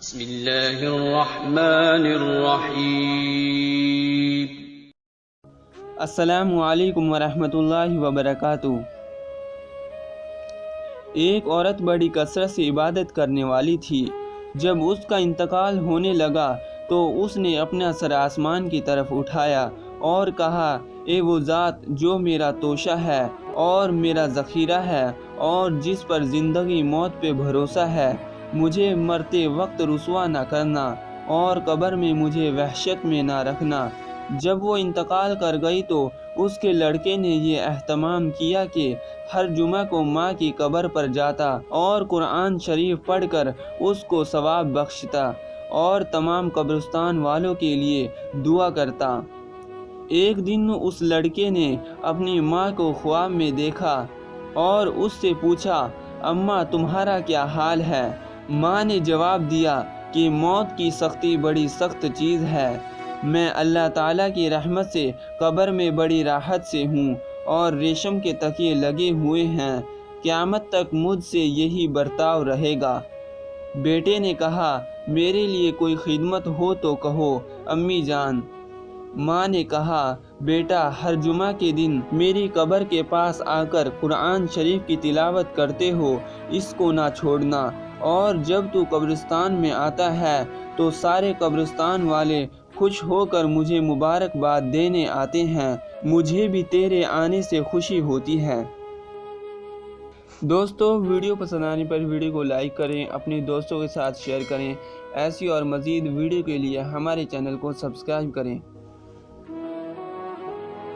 بسم اللہ الرحمن الرحیم۔ السلام علیکم ورحمۃ اللہ وبرکاتہ۔ ایک عورت بڑی کثرت سے عبادت کرنے والی تھی۔ جب اس کا انتقال ہونے لگا تو اس نے اپنا سر آسمان کی طرف اٹھایا اور کہا، اے وہ ذات جو میرا توشہ ہے اور میرا ذخیرہ ہے اور جس پر زندگی موت پہ بھروسہ ہے، مجھے مرتے وقت رسوا نہ کرنا اور قبر میں مجھے وحشت میں نہ رکھنا۔ جب وہ انتقال کر گئی تو اس کے لڑکے نے یہ اہتمام کیا کہ ہر جمعہ کو ماں کی قبر پر جاتا اور قرآن شریف پڑھ کر اس کو ثواب بخشتا اور تمام قبرستان والوں کے لیے دعا کرتا۔ ایک دن اس لڑکے نے اپنی ماں کو خواب میں دیکھا اور اس سے پوچھا، اماں تمہارا کیا حال ہے؟ ماں نے جواب دیا کہ موت کی سختی بڑی سخت چیز ہے، میں اللہ تعالیٰ کی رحمت سے قبر میں بڑی راحت سے ہوں اور ریشم کے تکیے لگے ہوئے ہیں، قیامت تک مجھ سے یہی برتاؤ رہے گا۔ بیٹے نے کہا، میرے لیے کوئی خدمت ہو تو کہو امی جان۔ ماں نے کہا، بیٹا ہر جمعہ کے دن میری قبر کے پاس آ کر قرآن شریف کی تلاوت کرتے ہو، اس کو نہ چھوڑنا، اور جب تو قبرستان میں آتا ہے تو سارے قبرستان والے خوش ہو کر مجھے مبارکباد دینے آتے ہیں، مجھے بھی تیرے آنے سے خوشی ہوتی ہے۔ دوستو، ویڈیو پسند آنے پر ویڈیو کو لائک کریں، اپنے دوستوں کے ساتھ شیئر کریں۔ ایسی اور مزید ویڈیو کے لیے ہمارے چینل کو سبسکرائب کریں۔